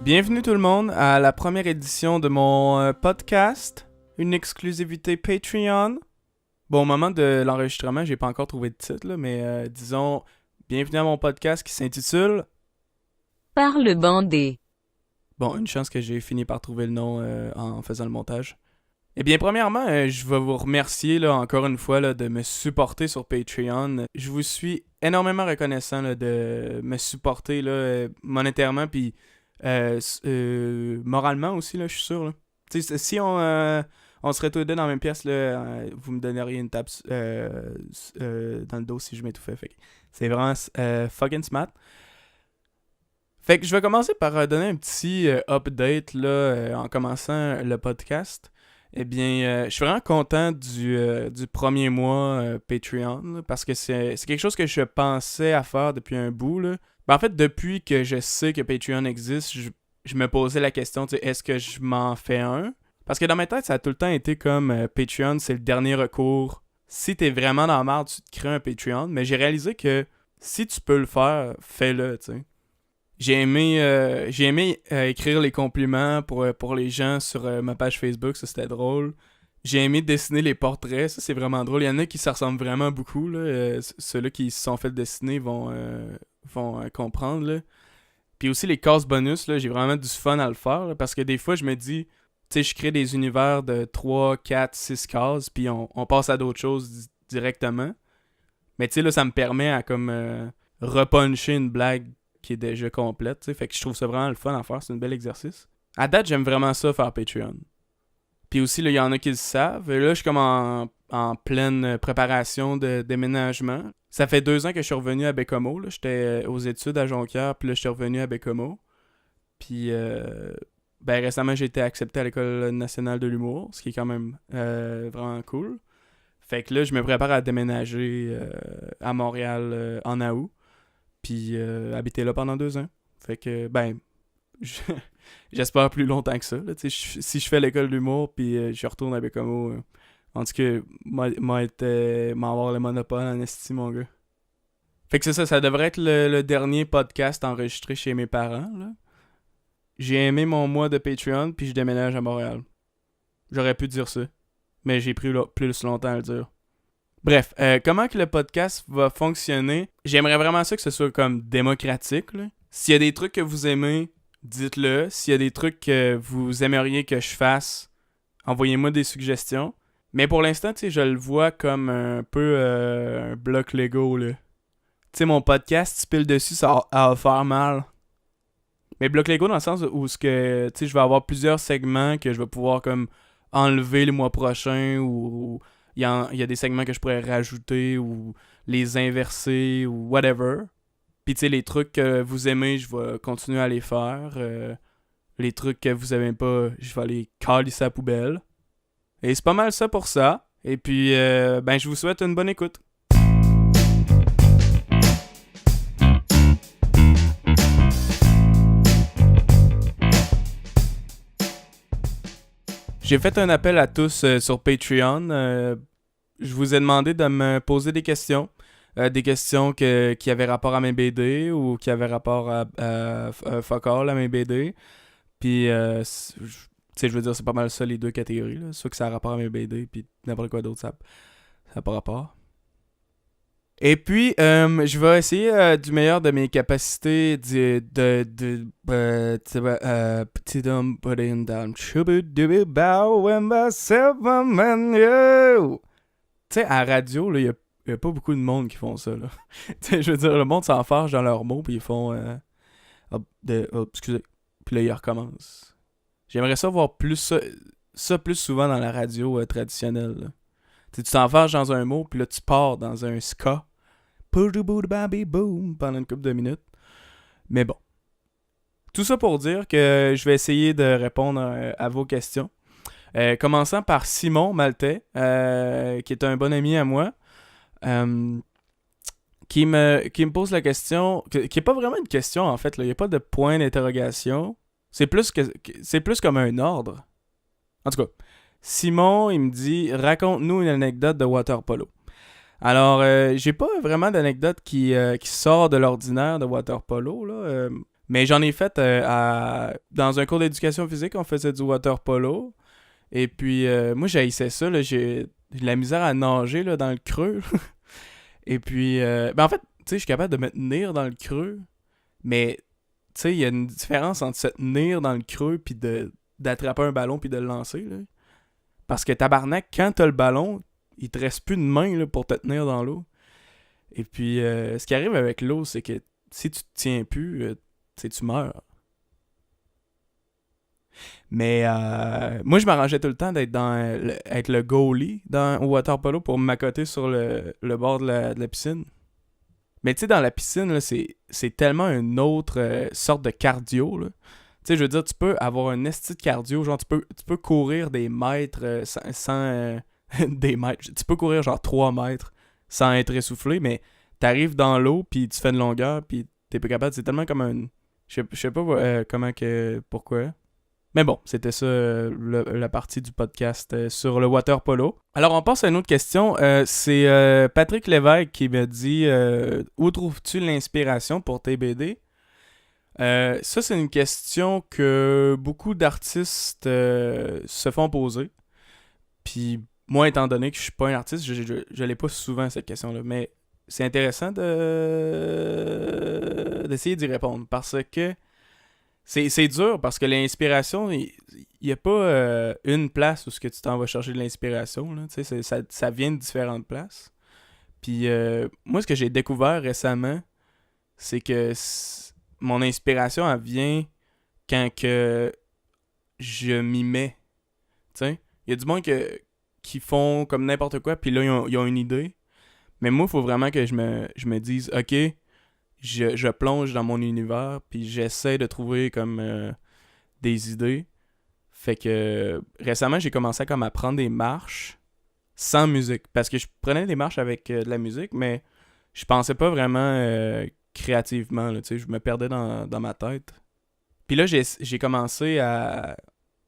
Bienvenue tout le monde à la première édition de mon podcast, une exclusivité Patreon. Bon, au moment de l'enregistrement, j'ai pas encore trouvé de titre, là, mais disons, bienvenue à mon podcast qui s'intitule... Parle bandé. Bon, une chance que j'ai fini par trouver le nom en faisant le montage. Eh bien, premièrement, je vais vous remercier là, encore une fois là, de me supporter sur Patreon. Je vous suis énormément reconnaissant là, de me supporter là, monétairement, puis moralement aussi, là, je suis sûr. Là. Si on serait tous les deux dans la même pièce, là, vous me donneriez une tape dans le dos si je m'étouffais. Fait que c'est vraiment fucking smart. Fait que je vais commencer par donner un petit update là, en commençant le podcast. Eh bien, je suis vraiment content du premier mois Patreon là, parce que c'est quelque chose que je pensais à faire depuis un bout. Là. Ben, en fait, depuis que je sais que Patreon existe, je me posais la question, est-ce que je m'en fais un? Parce que dans ma tête, ça a tout le temps été comme Patreon, c'est le dernier recours. Si t'es vraiment dans la merde, tu te crées un Patreon. Mais j'ai réalisé que si tu peux le faire, fais-le, tu sais. J'ai aimé écrire les compliments pour les gens sur ma page Facebook, ça c'était drôle. J'ai aimé dessiner les portraits, ça c'est vraiment drôle. Il y en a qui se ressemblent vraiment beaucoup, là. Ceux-là qui se sont fait dessiner vont comprendre, là. Puis aussi les cases bonus, là, j'ai vraiment du fun à le faire, là, parce que des fois je me dis, tu sais, je crée des univers de 3, 4, 6 cases, puis on passe à d'autres choses directement. Mais tu sais, là, ça me permet à comme repuncher une blague qui est déjà complète, t'sais. Fait que je trouve ça vraiment le fun à faire, c'est un bel exercice. À date, j'aime vraiment ça faire Patreon. Puis aussi, là, il y en a qui le savent. Et là, je suis comme en pleine préparation de déménagement. Ça fait 2 ans que je suis revenu à Baie-Comeau, là. J'étais aux études à Jonquière, puis là, je suis revenu à Baie-Comeau. Puis, ben récemment, j'ai été accepté à l'École nationale de l'humour, ce qui est quand même vraiment cool. Fait que là, je me prépare à déménager à Montréal en août. Puis habiter là pendant 2 ans. Fait que, ben, j'espère plus longtemps que ça. Là, si je fais l'école d'humour, puis je retourne à Baie-Comeau, en tout cas, m'avoir le monopole en esti, mon gars. Fait que c'est ça devrait être le dernier podcast enregistré chez mes parents. Là. J'ai aimé mon mois de Patreon, puis je déménage à Montréal. J'aurais pu dire ça, mais j'ai pris plus longtemps à le dire. Bref, comment que le podcast va fonctionner? J'aimerais vraiment ça que ce soit comme démocratique. Là. S'il y a des trucs que vous aimez, dites-le. S'il y a des trucs que vous aimeriez que je fasse, envoyez-moi des suggestions. Mais pour l'instant, tu sais, je le vois comme un peu un bloc Lego. Là. Tu sais, mon podcast, tu piles dessus, ça va faire mal. Mais bloc Lego dans le sens où ce que, tu sais, je vais avoir plusieurs segments que je vais pouvoir comme enlever le mois prochain ou il y a des segments que je pourrais rajouter ou les inverser ou whatever. Puis tu sais, les trucs que vous aimez, je vais continuer à les faire. Les trucs que vous aimez pas, je vais les calisser à la poubelle. Et c'est pas mal ça pour ça. Et puis, ben je vous souhaite une bonne écoute. J'ai fait un appel à tous sur Patreon. Je vous ai demandé de me poser des questions. Des questions qui avaient rapport à mes BD ou qui avaient rapport à fuck all à mes BD. Puis, tu sais, je veux dire, c'est pas mal ça les deux catégories. Là. Soit que ça a rapport à mes BD, puis n'importe quoi d'autre, ça n'a pas rapport. Et puis, je vais essayer du meilleur de mes capacités petit homme putting down bow when myself a man you. Tu sais, à la radio, il y a pas beaucoup de monde qui font ça, là. Tu sais, je veux dire, le monde s'enfarge dans leurs mots, puis ils font excusez. Puis là, ils recommencent. J'aimerais ça voir plus ça plus souvent dans la radio traditionnelle, là. Tu t'enfarges dans un mot, puis là, tu pars dans un ska. Boom pendant une couple de minutes. Mais bon. Tout ça pour dire que je vais essayer de répondre à vos questions. Commençant par Simon Maltais, qui est un bon ami à moi, qui me pose la question, qui n'est pas vraiment une question en fait, il n'y a pas de point d'interrogation. C'est plus comme un ordre. En tout cas, Simon, il me dit « Raconte-nous une anecdote de water polo ». Alors, j'ai pas vraiment d'anecdote qui sort de l'ordinaire de water polo, là. Mais j'en ai fait dans un cours d'éducation physique, on faisait du water polo. Et puis, moi, j'haïssais ça. Là, j'ai de la misère à nager là, dans le creux. Et puis, ben en fait, tu sais, je suis capable de me tenir dans le creux. Mais, tu sais, il y a une différence entre se tenir dans le creux puis d'attraper un ballon puis de le lancer. Là. Parce que tabarnak, quand t'as le ballon, il te reste plus de main là, pour te tenir dans l'eau. Et puis, ce qui arrive avec l'eau, c'est que si tu te tiens plus, tu meurs. Mais moi, je m'arrangeais tout le temps d'être être le goalie au water polo pour m'accoter sur le bord de la piscine. Mais tu sais, dans la piscine, là, c'est tellement une autre sorte de cardio. Tu sais, je veux dire, tu peux avoir un esti de cardio. Genre, tu peux courir des mètres sans des mètres. Tu peux courir genre 3 mètres sans être essoufflé, mais t'arrives dans l'eau, puis tu fais une longueur, puis t'es pas capable. C'est tellement comme un... Je sais pas comment que... Pourquoi. Mais bon, c'était ça la partie du podcast sur le water polo. Alors, on passe à une autre question. C'est Patrick Lévesque qui me dit où trouves-tu l'inspiration pour tes BD? Ça, c'est une question que beaucoup d'artistes se font poser. Puis, moi, étant donné que je suis pas un artiste, je l'ai pas souvent cette question-là. Mais c'est intéressant d'essayer d'y répondre parce que c'est dur parce que l'inspiration, il n'y a pas une place où ce que tu t'en vas chercher de l'inspiration. Là, ça vient de différentes places. Puis moi, ce que j'ai découvert récemment, c'est que mon inspiration, elle vient quand que je m'y mets. Il y a du monde qui font comme n'importe quoi, puis là, ils ont une idée. Mais moi, il faut vraiment que je me dise, OK, je plonge dans mon univers, puis j'essaie de trouver comme des idées. Fait que récemment, j'ai commencé à prendre des marches sans musique. Parce que je prenais des marches avec de la musique, mais je pensais pas vraiment créativement. Là, je me perdais dans ma tête. Puis là, j'ai commencé à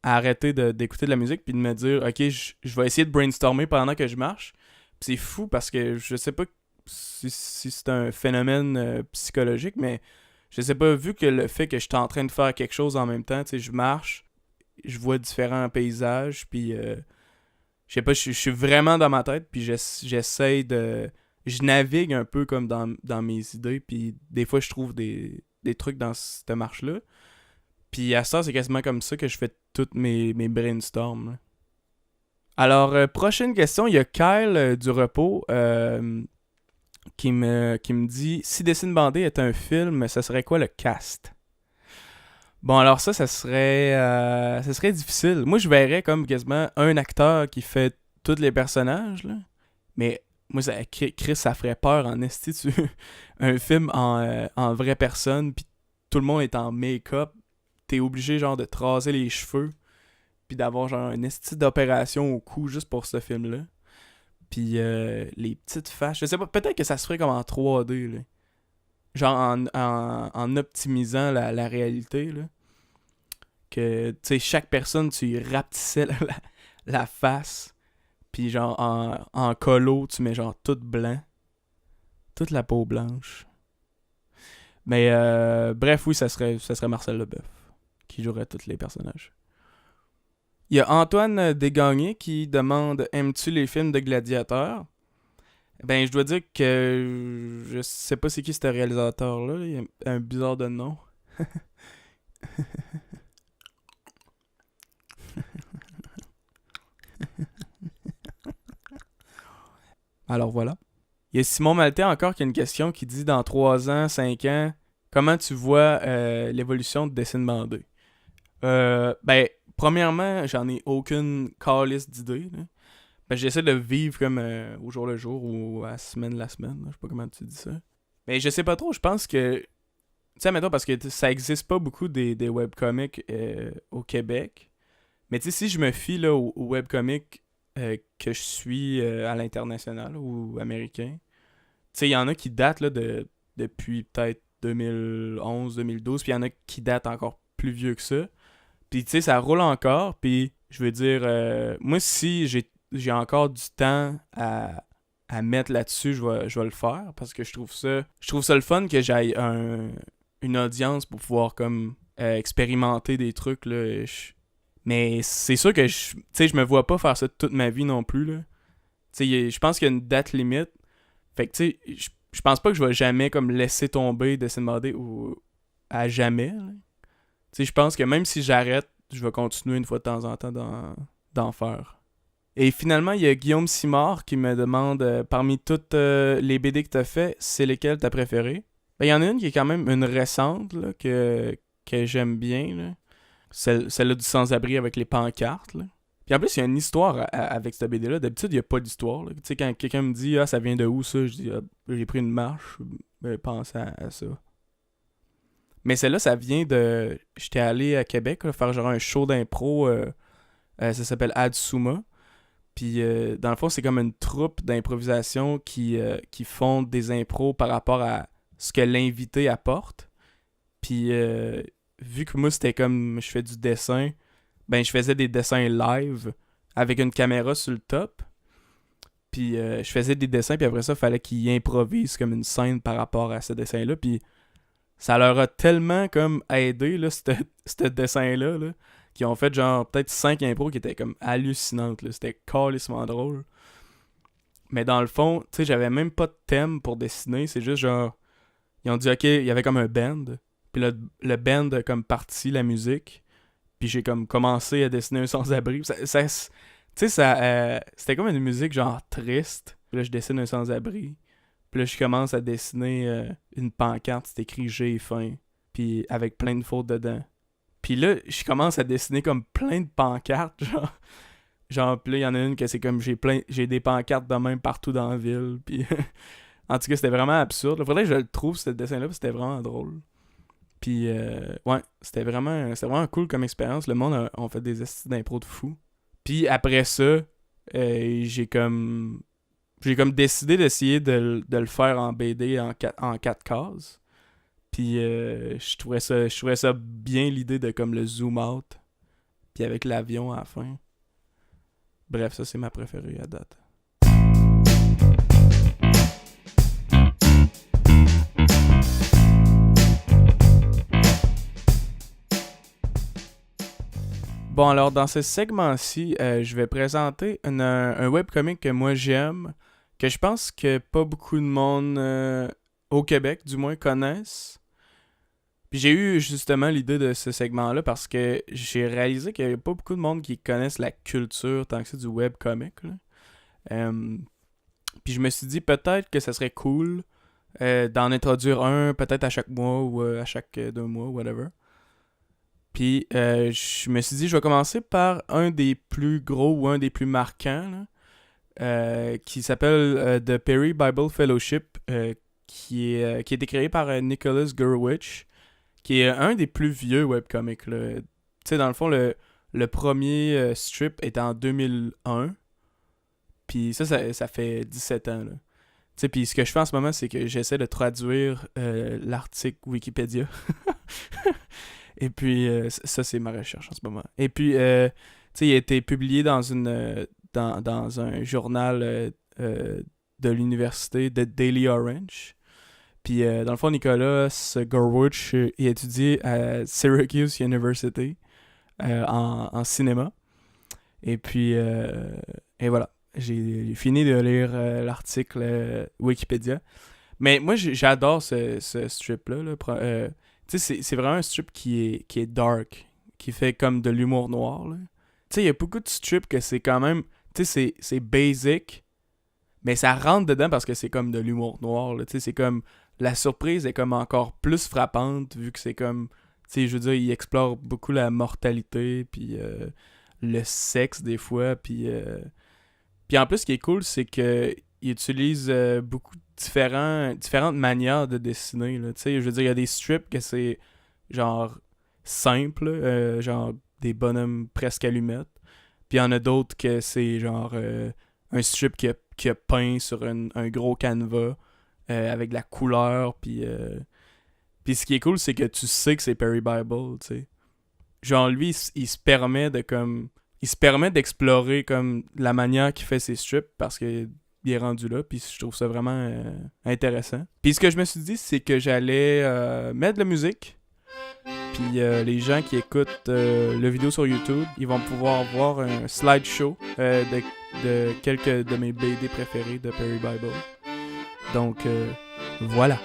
arrêter d'écouter de la musique, puis de me dire, OK, je vais essayer de brainstormer pendant que je marche. Puis c'est fou parce que je sais pas si c'est un phénomène psychologique, mais je sais pas, vu que le fait que je suis en train de faire quelque chose en même temps, tu sais, je marche, je vois différents paysages, puis je sais pas, je suis vraiment dans ma tête, puis j'essaie de... Je navigue un peu comme dans mes idées, puis des fois, je trouve des trucs dans cette marche-là. Puis à ça, c'est quasiment comme ça que je fais toutes mes brainstorms. Là. Alors, prochaine question, il y a Kyle du repos qui me dit si Dessine Bandé est un film, ça serait quoi le cast? Bon, alors ça serait difficile. Moi, je verrais comme quasiment un acteur qui fait tous les personnages, là. Mais moi, Chris, ça ferait peur en esti. Un film en vraie personne, puis tout le monde est en make-up. T'es obligé, genre, de te raser les cheveux, puis d'avoir, genre, une esti d'opération au cou juste pour ce film-là. Puis les petites faces, je sais pas, peut-être que ça se ferait comme en 3D, là. Genre en optimisant la réalité, là. Que, tu sais, chaque personne, tu y rapetissais la face. Puis genre en colo, tu mets genre tout blanc. Toute la peau blanche. Mais bref, oui, ça serait Marcel Leboeuf qui jouerait tous les personnages. Il y a Antoine Desgagnés qui demande aimes-tu les films de gladiateurs? Ben, je dois dire que je sais pas c'est qui ce réalisateur-là. Il a un bizarre de nom. Alors voilà. Il y a Simon Maltais encore qui a une question qui dit dans 3 ans, 5 ans, comment tu vois l'évolution de Dessine Bandé? Ben, premièrement, j'en ai aucune calice d'idée. Là. Ben, j'essaie de vivre comme au jour le jour ou à la semaine. Je sais pas comment tu dis ça. Mais je sais pas trop, je pense que... Tu sais, mettons, parce que ça existe pas beaucoup des webcomics au Québec. Mais tu sais, si je me fie là, aux webcomics que je suis à l'international ou américain, tu sais, il y en a qui datent là, depuis peut-être 2011-2012, puis il y en a qui datent encore plus vieux que ça. Puis tu sais, ça roule encore, puis je veux dire, moi, si j'ai encore du temps à mettre là-dessus, je vais le faire, parce que je trouve ça le fun que j'aille une audience pour pouvoir comme expérimenter des trucs, là. Mais c'est sûr que je me vois pas faire ça toute ma vie non plus, là. Tu sais, je pense qu'il y a une date limite. Fait que, tu sais, je pense pas que je vais jamais comme laisser tomber Dessin Modé ou à jamais, là. Tu sais, je pense que même si j'arrête, je vais continuer une fois de temps en temps d'en faire. Et finalement, il y a Guillaume Simard qui me demande parmi toutes les BD que t'as fait, c'est lesquelles t'as préférées? Ben, il y en a une qui est quand même une récente là, que j'aime bien. Là. Celle-là du sans-abri avec les pancartes. Là. Puis en plus, il y a une histoire avec cette BD-là. D'habitude, il n'y a pas d'histoire. Tu sais, quand quelqu'un me dit « Ah, ça vient de où ça? » Je dis ah, « J'ai pris une marche. » Pensez à ça. Mais celle-là, ça vient de... J'étais allé à Québec là, faire genre un show d'impro. Ça s'appelle Adsuma. Puis dans le fond, c'est comme une troupe d'improvisation qui font des impros par rapport à ce que l'invité apporte. Puis vu que moi, c'était comme je fais du dessin, ben je faisais des dessins live avec une caméra sur le top. Puis je faisais des dessins, puis après ça, il fallait qu'ils improvisent comme une scène par rapport à ce dessin-là. Puis ça leur a tellement comme aidé, là, ce dessin-là, là, qui ont fait genre peut-être 5 impros qui étaient comme hallucinantes. Là. C'était calissement drôle. Mais dans le fond, tu sais, j'avais même pas de thème pour dessiner. C'est juste genre... Ils ont dit, OK, il y avait comme un band. Puis le band a comme parti la musique. Puis j'ai comme commencé à dessiner un sans-abri. Tu sais, c'était comme une musique genre triste. Puis là, je dessine un sans-abri. Puis là, je commence à dessiner une pancarte. C'est écrit « J'ai faim ». Puis avec plein de fautes dedans. Puis là, je commence à dessiner comme plein de pancartes, genre puis là, il y en a une que c'est comme j'ai des pancartes de même partout dans la ville, puis en tout cas, c'était vraiment absurde. Il faudrait que je le trouve, ce dessin-là, parce que c'était vraiment drôle. Puis, ouais, c'était vraiment cool comme expérience. Le monde a fait des estis d'impro de fou. Puis après ça, j'ai comme décidé d'essayer de le faire en BD en 4 cases. Puis je trouvais ça bien l'idée de comme le zoom out. Puis avec l'avion à la fin. Bref, ça c'est ma préférée à date. Bon, alors dans ce segment-ci, je vais présenter un webcomic que moi j'aime, que je pense que pas beaucoup de monde au Québec, du moins, connaissent. Puis j'ai eu justement l'idée de ce segment-là parce que j'ai réalisé qu'il n'y a pas beaucoup de monde qui connaissent la culture tant que c'est du webcomic. Puis je me suis dit peut-être que ça serait cool d'en introduire un, peut-être à chaque mois ou à chaque 2 mois, whatever. Puis je me suis dit je vais commencer par un des plus gros ou un des plus marquants là, qui s'appelle The Perry Bible Fellowship, qui a été créé par Nicholas Gurwitch, qui est un des plus vieux webcomics. Tu sais, dans le fond, le premier strip est en 2001. Puis ça fait 17 ans. Tu sais, puis ce que je fais en ce moment, c'est que j'essaie de traduire l'article Wikipédia. Et puis, ça, c'est ma recherche en ce moment. Et puis, tu sais, il a été publié dans dans un journal de l'université de Daily Orange. Puis, dans le fond, Nicolas Gurwitch, il étudie à Syracuse University en cinéma. Et puis, et voilà. J'ai fini de lire l'article Wikipédia. Mais moi, j'adore ce strip-là. Tu sais, c'est vraiment un strip qui est dark, qui fait comme de l'humour noir. Tu sais, il y a beaucoup de strips que c'est quand même... Tu sais, c'est basic, mais ça rentre dedans parce que c'est comme de l'humour noir. Tu sais, c'est comme... La surprise est comme encore plus frappante vu que c'est comme... Tu sais, je veux dire, il explore beaucoup la mortalité, puis le sexe des fois, puis en plus, ce qui est cool, c'est que il utilise beaucoup de différentes manières de dessiner. Tu sais, je veux dire, il y a des strips que c'est genre simple, genre des bonhommes presque allumettes. Puis il y en a d'autres que c'est genre un strip qui a peint sur un gros canevas avec de la couleur. Puis ce qui est cool, c'est que tu sais que c'est Perry Bible, tu sais. Genre, lui, il se permet de comme... Il se permet d'explorer comme la manière qu'il fait ses strips parce que il est rendu là, puis je trouve ça vraiment intéressant. Puis ce que je me suis dit, c'est que j'allais mettre de la musique, puis les gens qui écoutent le vidéo sur YouTube, ils vont pouvoir voir un slideshow de quelques de mes BD préférés de Perry Bible. Donc, voilà.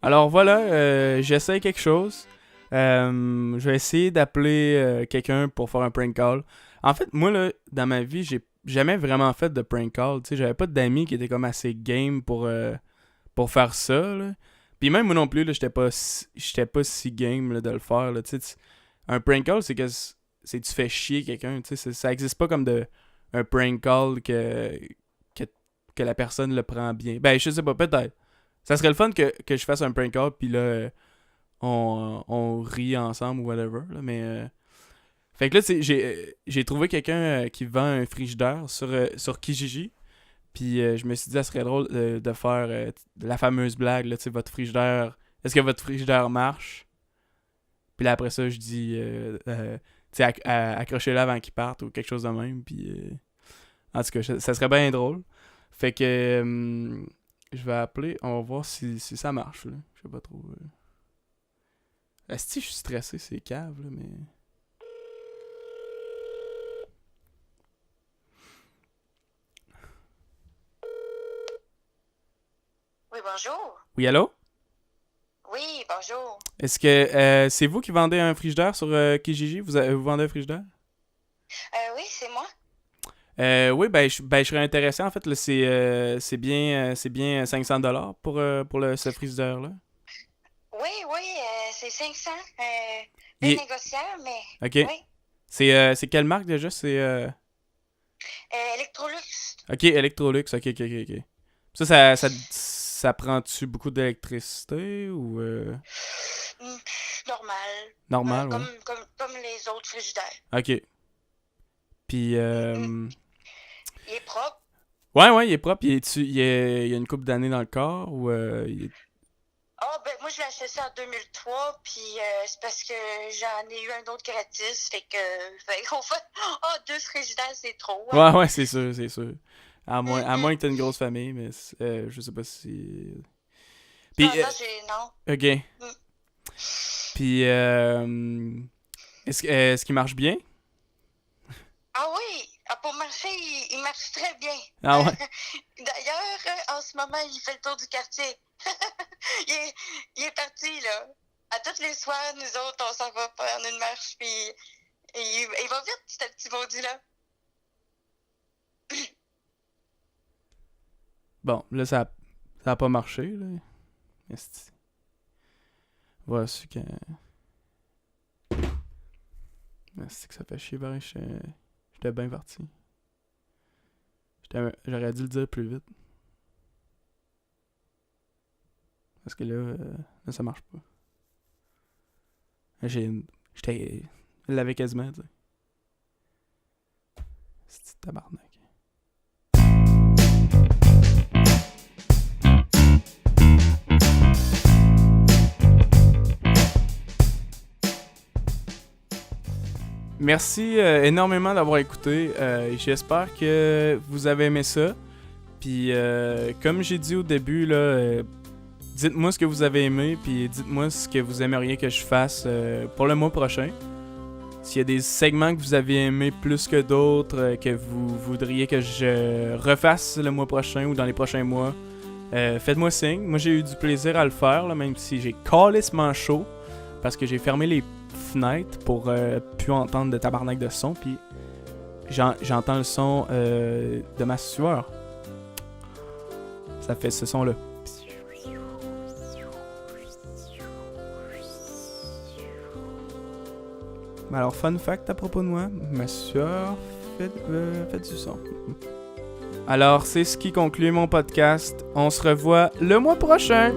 Alors voilà, j'essaie quelque chose. Je vais essayer d'appeler quelqu'un pour faire un prank call. En fait, moi, là, dans ma vie, j'ai jamais vraiment fait de prank call. Tu sais, j'avais pas d'amis qui étaient comme assez game pour faire ça, là. Puis même moi non plus, là, j'étais pas si game là, de le faire, là. Tu sais, un prank call, c'est que tu fais chier quelqu'un. Tu sais, ça existe pas comme un prank call que la personne le prend bien. Ben, je sais pas, peut-être. Ça serait le fun que je fasse un prank call, puis là, on rit ensemble ou whatever, là, mais... Fait que là, j'ai trouvé quelqu'un qui vend un frigidaire sur Kijiji, puis je me suis dit, ça serait drôle de faire la fameuse blague, là, tu sais, votre frigidaire... Est-ce que votre frigidaire marche? Puis là, après ça, je dis, tu sais, accrochez-le avant qu'il parte, ou quelque chose de même, puis... en tout cas, ça serait bien drôle. Fait que... je vais appeler, on va voir si ça marche, là. Je sais pas trop. Asti, je suis stressé, c'est cave, là, mais... Oui, bonjour. Oui, allô? Oui, bonjour. Est-ce que c'est vous qui vendez un frigidaire sur Kijiji? Vous vendez un frigidaire? Oui, c'est moi. Oui, ben je serais intéressé. En fait, là, c'est bien 500$ pour ce frigidaire-là. Oui, c'est 500. Il est- Négociable, mais... OK. Oui. C'est quelle marque déjà? C'est... Electrolux. OK, Electrolux. OK. Ça prend-tu beaucoup d'électricité ou... Normal. Normal, ouais. Comme les autres frigidaires. OK. Puis... Il est propre. Ouais, il est propre. Il y a une couple d'années dans le corps ou... Ben moi, je l'ai acheté ça en 2003, puis c'est parce que j'en ai eu un autre gratis, fait qu'on fait... deux frigidaires, c'est trop. Hein. Ouais, c'est sûr. À moins que t'aies une grosse famille, mais je sais pas si... Puis... Non. OK. Puis, est-ce qu'il marche bien? Ah oui! Pour marcher, il marche très bien. Ah ouais? D'ailleurs, en ce moment, il fait le tour du quartier. il est parti, là. À tous les soirs, nous autres, on s'en va prendre une marche, puis il va vite, ce petit maudit-là. Bon, là, ça a pas marché, là. Voici que... C'est que ça fait chier, pareil. J'étais bien parti. J'aurais dû le dire plus vite. Parce que là ça marche pas. Je l'avais quasiment, tu sais. C'est tabarnak. Merci énormément d'avoir écouté. J'espère que vous avez aimé ça. Puis, comme j'ai dit au début, là, dites-moi ce que vous avez aimé. Puis, dites-moi ce que vous aimeriez que je fasse pour le mois prochain. S'il y a des segments que vous avez aimés plus que d'autres, que vous voudriez que je refasse le mois prochain ou dans les prochains mois, faites-moi signe. Moi, j'ai eu du plaisir à le faire, là, même si j'ai calissement chaud. parce que j'ai fermé les fenêtres pour plus entendre de tabarnak de son, puis j'entends le son de ma sueur. Ça fait ce son-là. Alors, fun fact à propos de moi, ma sueur fait du son. Alors, c'est ce qui conclut mon podcast. On se revoit le mois prochain.